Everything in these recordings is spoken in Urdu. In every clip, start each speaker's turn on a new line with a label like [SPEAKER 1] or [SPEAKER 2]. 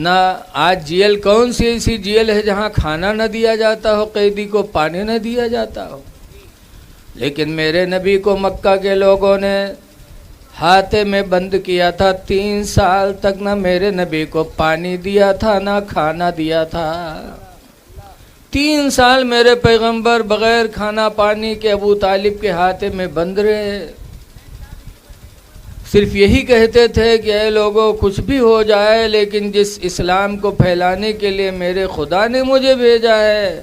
[SPEAKER 1] نہ آج جیل کون سی ایسی جیل ہے جہاں کھانا نہ دیا جاتا ہو، قیدی کو پانی نہ دیا جاتا ہو، لیکن میرے نبی کو مکہ کے لوگوں نے ہاتھے میں بند کیا تھا۔ 3 سال تک نہ میرے نبی کو پانی دیا تھا نہ کھانا دیا تھا۔ 3 سال میرے پیغمبر بغیر کھانا پانی کے ابو طالب کے ہاتھے میں بند رہے۔ صرف یہی کہتے تھے کہ اے لوگوں کچھ بھی ہو جائے لیکن جس اسلام کو پھیلانے کے لیے میرے خدا نے مجھے بھیجا ہے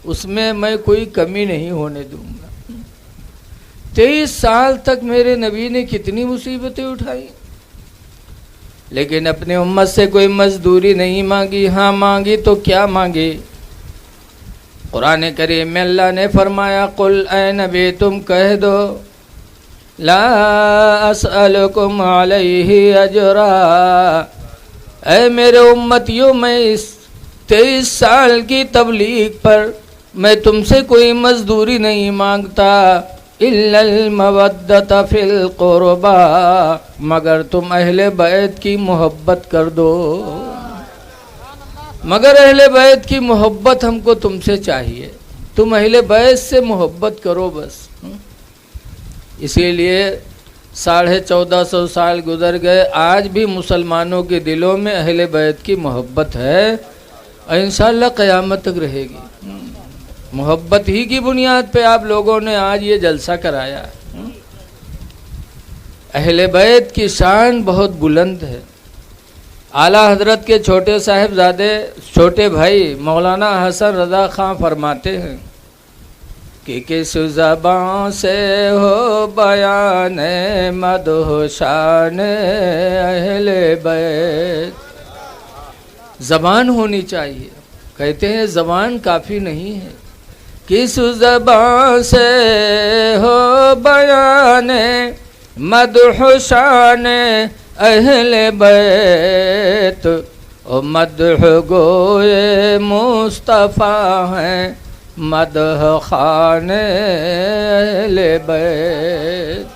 [SPEAKER 1] اس میں میں کوئی کمی نہیں ہونے دوں گا۔ 23 سال تک میرے نبی نے کتنی مصیبتیں اٹھائی، لیکن اپنے امت سے کوئی مزدوری نہیں مانگی۔ ہاں مانگی تو کیا مانگی؟ قرآن کریم میں اللہ نے فرمایا قل اے نبی تم کہہ دو لا اسألکم علیہ اجرا، اے میرے امتیوں میں اس 23 سال کی تبلیغ پر میں تم سے کوئی مزدوری نہیں مانگتا، الا المودۃ فی القربى، مگر تم اہل بیت کی محبت کر دو، مگر اہل بیت کی محبت ہم کو تم سے چاہیے، تم اہل بیت سے محبت کرو بس۔ اسی لیے 1450 سال گزر گئے، آج بھی مسلمانوں کے دلوں میں اہل بیت کی محبت ہے اور انشاءاللہ قیامت تک رہے گی۔ محبت ہی کی بنیاد پہ آپ لوگوں نے آج یہ جلسہ کرایا۔ اہل بیت کی شان بہت بلند ہے۔ اعلیٰ حضرت کے چھوٹے صاحبزادے چھوٹے بھائی مولانا حسن رضا خان فرماتے ہیں کہ کس زبان سے ہو بیان مدح شان اہل بیت، زبان ہونی چاہیے۔ کہتے ہیں زبان کافی نہیں ہے، کس زبان سے ہو بیان مدح شان اہل بیت، او مدح گوئے مصطفیٰ ہیں مدح خوان اہل بیت،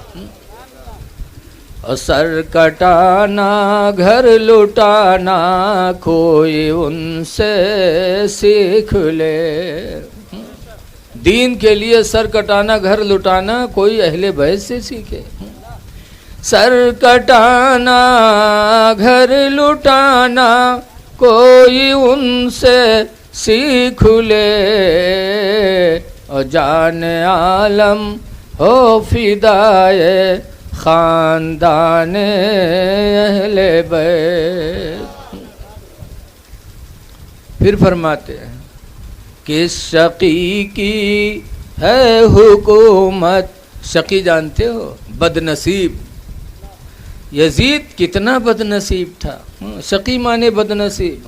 [SPEAKER 1] اور سر کٹانا گھر لٹانا کوئی ان سے سیکھ لے، دین کے لیے سر کٹانا گھر لٹانا کوئی اہل بیت سے سیکھے۔ سر کٹانا گھر لٹانا کوئی ان سے سیکھ لے، اور جان عالم ہو فدائے خاندان اہل بیت۔ پھر فرماتے ہیں کس شقی کی ہے حکومت، شقی جانتے ہو بد نصیب، یزید کتنا بد نصیب تھا، شقی مانے بد نصیب۔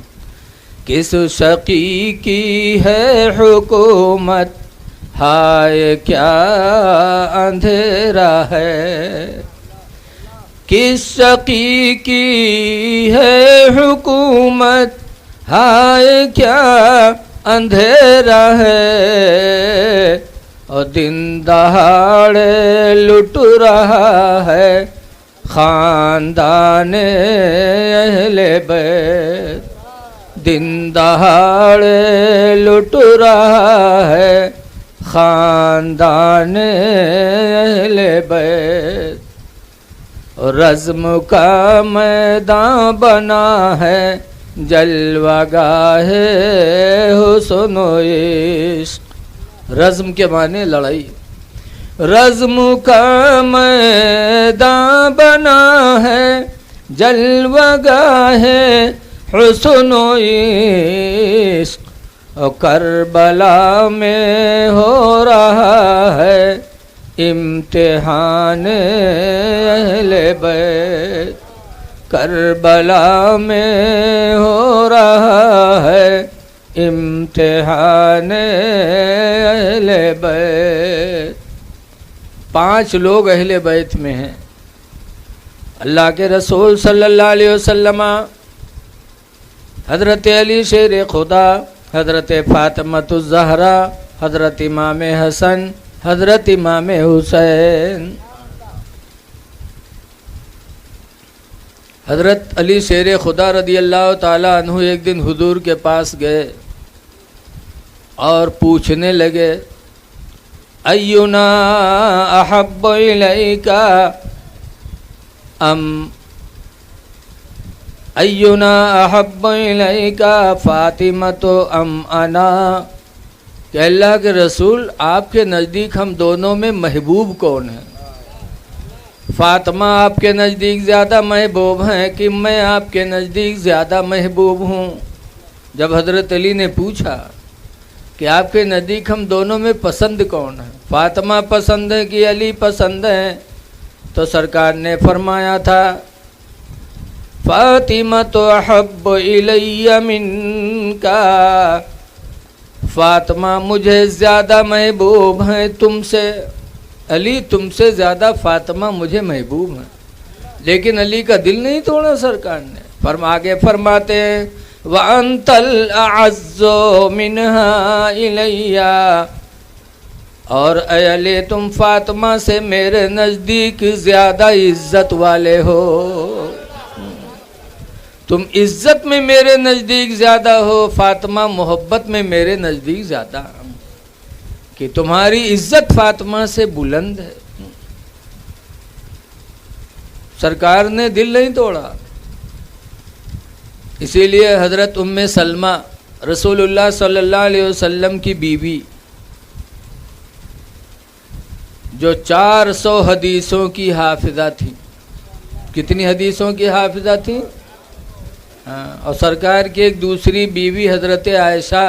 [SPEAKER 1] کس شقی کی ہے حکومت، ہائے کیا اندھیرا ہے، کس شقی کی ہے حکومت، ہائے کیا اندھیرا ہے، اور دن دہاڑے لٹ رہا ہے خاندان اہل بیت، دن دہاڑے لٹ رہا ہے خاندان اہل بیت، اور رزم کا میدان بنا ہے جلوہ گاہ حسن و عشق، رزم کے معنی لڑائی، رزم کا میدان بنا ہے جلوہ گاہ حسن و عشق، اور کربلا میں ہو رہا ہے امتحان اہل بیت، کربلا میں ہو رہا ہے امتحان اہل بیت۔ 5 لوگ اہل بیت میں ہیں، اللہ کے رسول صلی اللہ علیہ وسلم، حضرت علی شیر خدا، حضرت فاطمۃ الزہرا، حضرت امام حسن، حضرت امام حسین۔ حضرت علی شیر خدا رضی اللہ تعالیٰ عنہ ایک دن حضور کے پاس گئے اور پوچھنے لگے اینا احب الیکا اینا احب الیکا فاطمۃ ام انا، کہ اللہ کے رسول آپ کے نزدیک ہم دونوں میں محبوب کون ہے؟ فاطمہ آپ کے نزدیک زیادہ محبوب ہیں کہ میں آپ کے نزدیک زیادہ محبوب ہوں؟ جب حضرت علی نے پوچھا کہ آپ کے نزدیک ہم دونوں میں پسند کون ہے، فاطمہ پسند ہے کہ علی پسند ہے، تو سرکار نے فرمایا تھا فاطمہ تو احب الی منکا، فاطمہ مجھے زیادہ محبوب ہیں تم سے، علی تم سے زیادہ فاطمہ مجھے محبوب ہیں۔ لیکن علی کا دل نہیں توڑا سرکار نے، آگے فرماتے ہیں وَأَنْتَ الْأَعَزُّ مِنْهَا إِلَيَّ، اور اے علی تم فاطمہ سے میرے نزدیک زیادہ عزت والے ہو، تم عزت میں میرے نزدیک زیادہ ہو، فاطمہ محبت میں میرے نزدیک زیادہ، کہ تمہاری عزت فاطمہ سے بلند ہے۔ سرکار نے دل نہیں توڑا، اسی لیے حضرت ام سلمہ رسول اللہ صلی اللہ علیہ وسلم کی بیوی، جو 400 حدیثوں کی حافظہ تھی، کتنی حدیثوں کی حافظہ تھی؟ اور سرکار کی ایک دوسری بیوی حضرت عائشہ،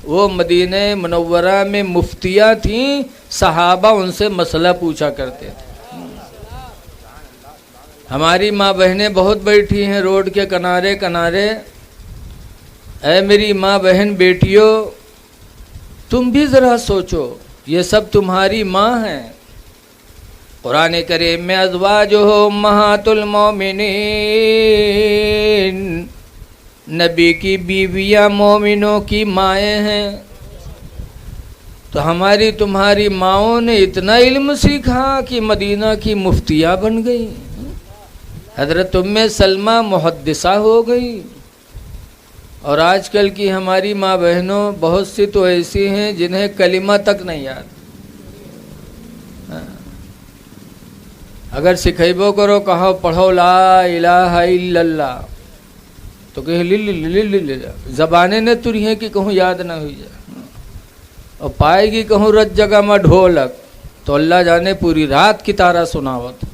[SPEAKER 1] وہ مدینہ منورہ میں مفتیہ تھیں، صحابہ ان سے مسئلہ پوچھا کرتے تھے۔ ہماری ماں بہنیں بہت بیٹھی ہیں روڈ کے کنارے کنارے، اے میری ماں بہن بیٹیوں تم بھی ذرا سوچو، یہ سب تمہاری ماں ہیں۔ قرآن کریم میں ازواجہ امہات المومنین، نبی کی بیویاں مومنوں کی مائیں ہیں، تو ہماری تمہاری ماؤں نے اتنا علم سیکھا کہ مدینہ کی مفتیہ بن گئی، حضرت ام سلمہ محدثہ ہو گئی۔ اور آج کل کی ہماری ماں بہنوں بہت سی تو ایسی ہیں جنہیں کلمہ تک نہیں یاد، اگر سکھیبو کرو کہو پڑھو لا الہ الا اللہ تو کہ زبانیں نہ تری ہیں کہ کہوں یاد نہ ہوئی جائے، اور پائے گی کہوں رت جگہ میں ڈھولک تو اللہ جانے پوری رات کی تارہ سناوت،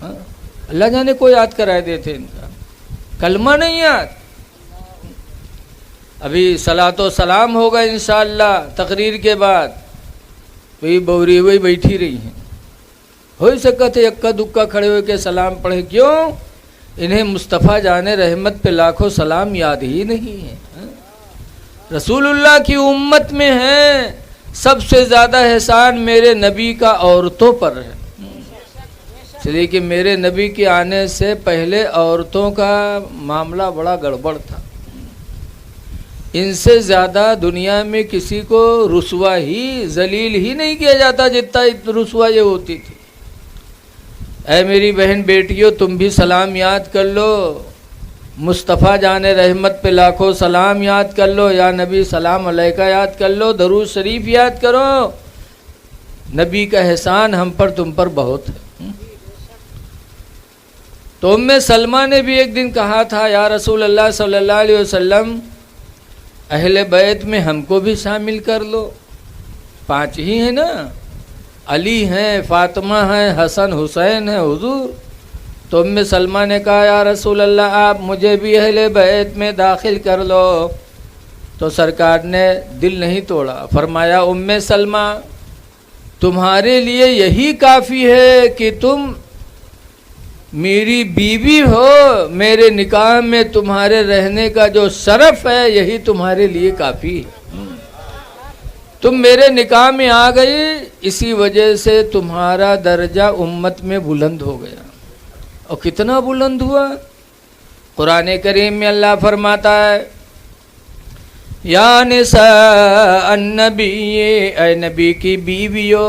[SPEAKER 1] اللہ جانے کو یاد کرائے دیتے ان کا کلمہ نہیں یاد۔ ابھی صلاۃ و سلام ہوگا انشاءاللہ تقریر کے بعد، وہی بوری ہوئی بیٹھی رہی ہیں، ہو سکتا تھے اکا دکا کھڑے ہوئے کے سلام پڑھے، کیوں؟ انہیں مصطفیٰ جان رحمت پہ لاکھوں سلام یاد ہی نہیں ہے۔ رسول اللہ کی امت میں ہیں، سب سے زیادہ احسان میرے نبی کا عورتوں پر ہے، اس لیے کہ میرے نبی کے آنے سے پہلے عورتوں کا معاملہ بڑا گڑبڑ تھا، ان سے زیادہ دنیا میں کسی کو رسوا ہی ذلیل ہی نہیں کیا جاتا جتنا رسوا یہ ہوتی تھی۔ اے میری بہن بیٹیوں تم بھی سلام یاد کر لو، مصطفیٰ جان رحمت پہ لاکھوں سلام یاد کر لو، یا نبی سلام علیکہ یاد کر لو، درود شریف یاد کرو، نبی کا احسان ہم پر تم پر بہت ہے۔ تو ام سلمہ نے بھی ایک دن کہا تھا یا رسول اللہ صلی اللہ علیہ وسلم اہل بیت میں ہم کو بھی شامل کر لو، 5 ہی ہیں نا، علی ہیں، فاطمہ ہیں، حسن حسین ہیں حضور۔ تو ام سلمہ نے کہا یا رسول اللہ آپ مجھے بھی اہل بیت میں داخل کر لو، تو سرکار نے دل نہیں توڑا، فرمایا ام سلمہ تمہارے لیے یہی کافی ہے کہ تم میری بیوی ہو، میرے نکاح میں تمہارے رہنے کا جو شرف ہے یہی تمہارے لیے کافی ہے، تم میرے نکاح میں آ گئی، اسی وجہ سے تمہارا درجہ امت میں بلند ہو گیا۔ اور کتنا بلند ہوا؟ قرآن کریم میں اللہ فرماتا ہے یا نساء النبی، اے نبی کی بیویو،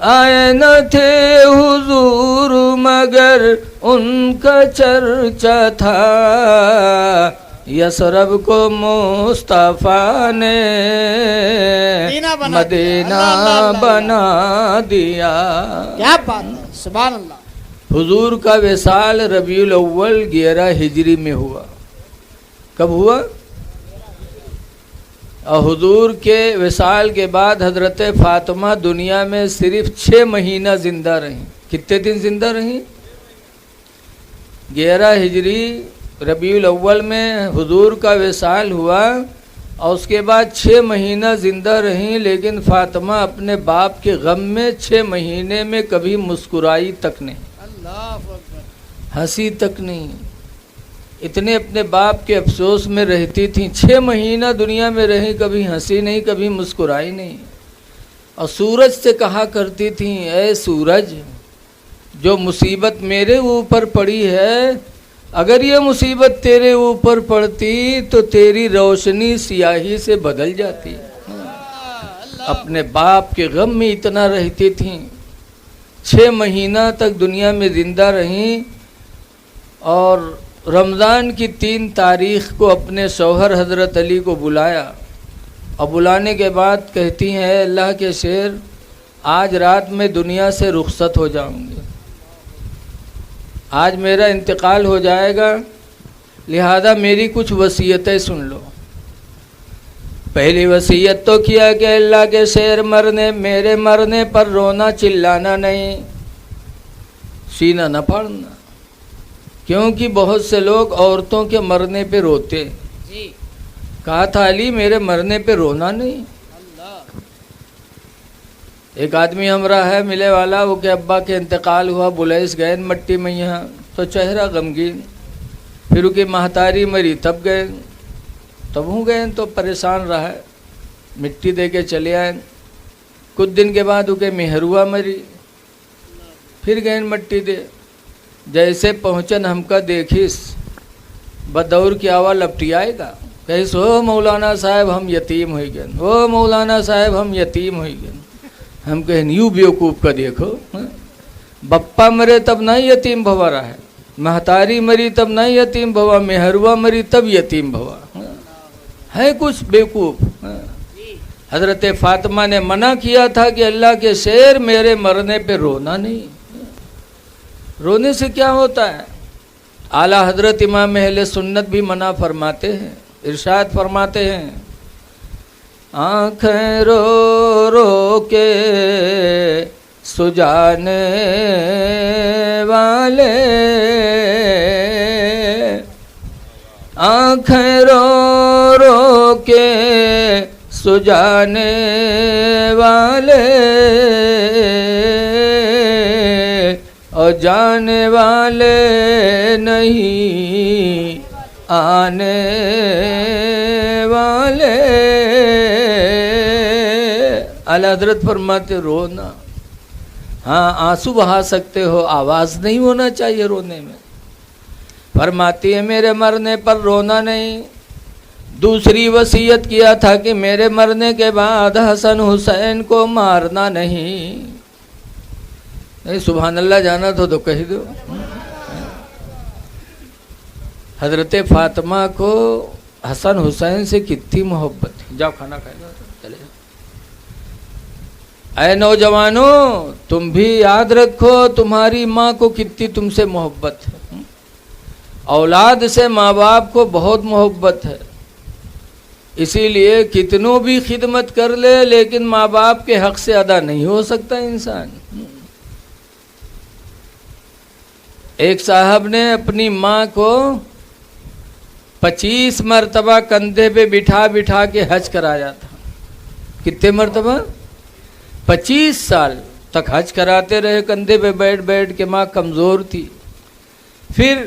[SPEAKER 1] آئے نہ تھے حضور مگر ان کا چرچا تھا، یثرب کو مصطفیٰ نے مدینہ بنا دیا۔
[SPEAKER 2] کیا بات ہے، سبحان اللہ۔
[SPEAKER 1] حضور کا وصال ربیع الاول 11 ہجری میں ہوا۔ کب ہوا؟ اور حضور کے وصال کے بعد حضرت فاطمہ دنیا میں صرف 6 مہینہ زندہ رہیں۔ کتنے دن زندہ رہیں؟ 11 ہجری ربیع الاول میں حضور کا وصال ہوا اور اس کے بعد 6 مہینہ زندہ رہیں، لیکن فاطمہ اپنے باپ کے غم میں 6 مہینے میں کبھی مسکرائی تک نہیں، ہنسی تک نہیں، اتنے اپنے باپ کے افسوس میں رہتی تھیں۔ 6 مہینہ دنیا میں رہیں، کبھی ہنسی نہیں، کبھی مسکرائی نہیں۔ اور سورج سے کہا کرتی تھیں، اے سورج، جو مصیبت میرے اوپر پڑی ہے، اگر یہ مصیبت تیرے اوپر پڑتی تو تیری روشنی سیاہی سے بدل جاتی۔ اپنے باپ کے غم میں اتنا رہتی تھیں، 6 مہینہ تک دنیا میں زندہ رہیں، اور رمضان کی 3 تاریخ کو اپنے شوہر حضرت علی کو بلایا، اور بلانے کے بعد کہتی ہیں، اے اللہ کے شیر، آج رات میں دنیا سے رخصت ہو جاؤں گی، آج میرا انتقال ہو جائے گا، لہذا میری کچھ وصیتیں سن لو۔ پہلی وصیت تو کیا کہ اللہ کے شیر، میرے مرنے پر رونا چلانا نہیں، سینہ نہ پھاڑنا، کیونکہ بہت سے لوگ عورتوں کے مرنے پہ روتے۔ کہا تھا علی میرے مرنے پہ رونا نہیں۔ ایک آدمی ہمراہ ہے ملے والا، وہ کہ ابا کے انتقال ہوا، بلیس گئے مٹی میں، یہاں تو چہرہ غمگین، پھر ان کی مہتاری مری، تب گئے، تب ہوں گئے تو پریشان رہا ہے، مٹی دے کے چلے آئے۔ کچھ دن کے بعد ان کے مہروا مری، پھر گئے مٹی دے، جیسے پہنچن ہم کا دیکھیس بدور کی آواز لپٹی آئے گا، کہیس او مولانا صاحب ہم یتیم ہوئی گئے، او مولانا صاحب ہم یتیم ہوئی گئے۔ ہم کہیں یوں بیوقوف کا دیکھو، بپا مرے تب نہ یتیم بھوا رہا ہے، مہتاری مری تب نہ یتیم بھوا، مہروا مری تب یتیم بھوا ہے، کچھ بیوقوف۔ حضرت فاطمہ نے منع کیا تھا کہ اللہ کے شیر میرے مرنے پہ رونا نہیں، رونے سے کیا ہوتا ہے؟ اعلیٰ حضرت امام اہل سنت بھی منع فرماتے ہیں، ارشاد فرماتے ہیں، آنکھیں رو رو کے سجانے والے، آنکھیں رو رو کے سجانے والے، اور جانے والے نہیں آنے والے۔ اعلیٰ حضرت فرماتے رونا، ہاں آنسو بہا سکتے ہو، آواز نہیں ہونا چاہیے رونے میں۔ فرماتی ہے میرے مرنے پر رونا نہیں۔ دوسری وصیت کیا تھا کہ میرے مرنے کے بعد حسن حسین کو مارنا نہیں۔ سبحان اللہ جانا تو کہہ دو۔ حضرت فاطمہ کو حسن حسین سے کتنی محبت ہے۔ جاؤ کھانا کھائے چلے جاؤ۔ اے نوجوانوں، تم بھی یاد رکھو تمہاری ماں کو کتنی تم سے محبت ہے۔ اولاد سے ماں باپ کو بہت محبت ہے، اسی لیے کتنوں بھی خدمت کر لے لیکن ماں باپ کے حق سے ادا نہیں ہو سکتا انسان۔ ایک صاحب نے اپنی ماں کو 25 مرتبہ کندھے پہ بٹھا بٹھا کے حج کرایا تھا۔ کتنے مرتبہ؟ 25 سال تک حج کراتے رہے، کندھے پہ بیٹھ بیٹھ کے، ماں کمزور تھی۔ پھر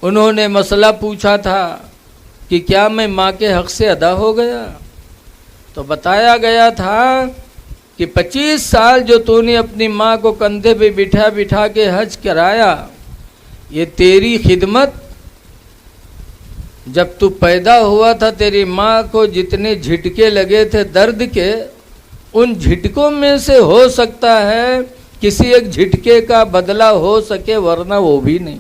[SPEAKER 1] انہوں نے مسئلہ پوچھا تھا کہ کیا میں ماں کے حق سے ادا ہو گیا؟ تو بتایا گیا تھا کہ 25 سال جو تو نے اپنی ماں کو کندھے پہ بٹھا بٹھا کے حج کرایا، یہ تیری خدمت، جب تو پیدا ہوا تھا تیری ماں کو جتنے جھٹکے لگے تھے درد کے، ان جھٹکوں میں سے ہو سکتا ہے کسی ایک جھٹکے کا بدلہ ہو سکے، ورنہ وہ بھی نہیں۔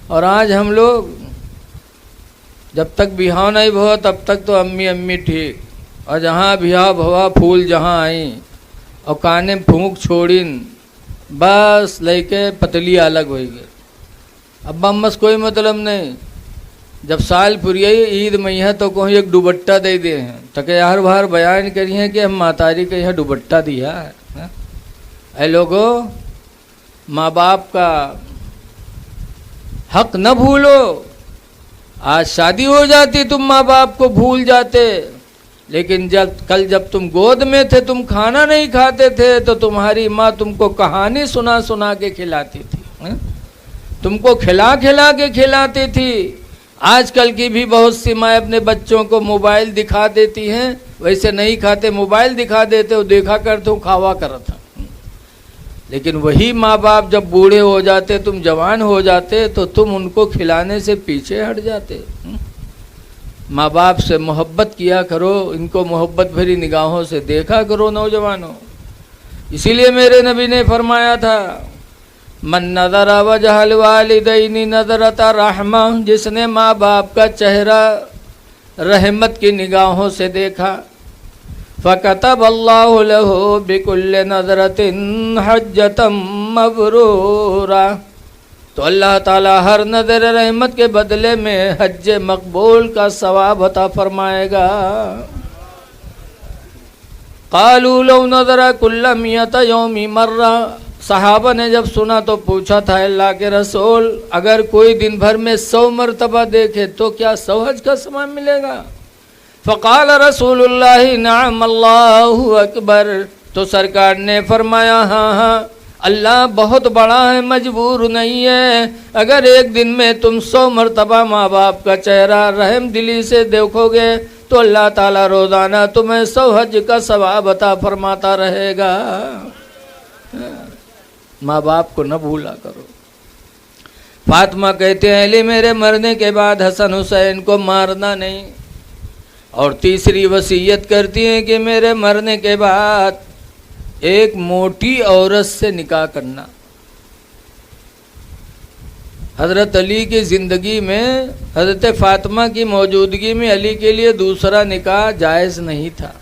[SPEAKER 1] اور آج ہم لوگ جب تک بیاہ نہیں ہوا تب تک تو امی امی ٹھیک، اور جہاں بیاہ ہوا پھول جہاں آئیں اور کانے پھونک چھوڑین، بس لے کے پتلی الگ ہوئی گئے۔ اب امس کوئی مطلب نہیں، جب سال پوری عید میاں تو کہیں ایک دوپٹہ دے دے ہیں تاکہ ہر بار بیان کری ہیں کہ ہم ماتاری کے یہاں دوپٹہ دیا ہے۔ اے لوگو، ماں باپ کا حق نہ بھولو۔ آج شادی ہو جاتی تم ماں باپ کو بھول جاتے، لیکن جب تم گود میں تھے تم کھانا نہیں کھاتے تھے تو تمہاری ماں تم کو کہانی سنا سنا کے کھلاتی تھی، تم کو کھلا کھلا کے کھلاتی تھی۔ آج کل کی بھی بہت سی مائیں اپنے بچوں کو موبائل دکھا دیتی ہیں، ویسے نہیں کھاتے، موبائل دکھا دیتے، وہ دیکھا کرتے ہوں کھاوا کرتا۔ لیکن وہی ماں باپ جب بوڑھے ہو جاتے، تم جوان ہو جاتے، تو تم ان کو کھلانے سے پیچھے ہٹ جاتے۔ ماں باپ سے محبت کیا کرو، ان کو محبت بھری نگاہوں سے دیکھا کرو نوجوانوں۔ اسی لیے میرے نبی نے فرمایا تھا، من نظر وجہ الوالدین نظرۃ رحمہ، جس نے ماں باپ کا چہرہ رحمت کی نگاہوں سے دیکھا، فَكَتَبَ اللَّهُ لَهُ بِكُلِّ نَظْرَةٍ حَجَّةً مَبْرُورًا، تو اللہ تعالیٰ ہر نظر رحمت کے بدلے میں حج مقبول کا ثواب عطا فرمائے گا۔ قالوا لو نظر كل 100 يوم مرہ، صحابہ نے جب سنا تو پوچھا تھا اللہ کے رسول، اگر کوئی دن بھر میں 100 مرتبہ دیکھے تو کیا 100 حج کا ثواب ملے گا؟ فقال رسول اللہ نعم اللہ اکبر، تو سرکار نے فرمایا ہاں ہاں، اللہ بہت بڑا ہے، مجبور نہیں ہے۔ اگر ایک دن میں تم 100 مرتبہ ماں باپ کا چہرہ رحم دلی سے دیکھو گے تو اللہ تعالیٰ روزانہ تمہیں 100 حج کا ثواب عطا فرماتا رہے گا۔ ماں باپ کو نہ بھولا کرو۔ فاطمہ کہتے ہیں علی میرے مرنے کے بعد حسن حسین کو مارنا نہیں، اور تیسری وصیت کرتی ہیں کہ میرے مرنے کے بعد ایک موٹی عورت سے نکاح کرنا۔ حضرت علی کی زندگی میں حضرت فاطمہ کی موجودگی میں علی کے لیے دوسرا نکاح جائز نہیں تھا۔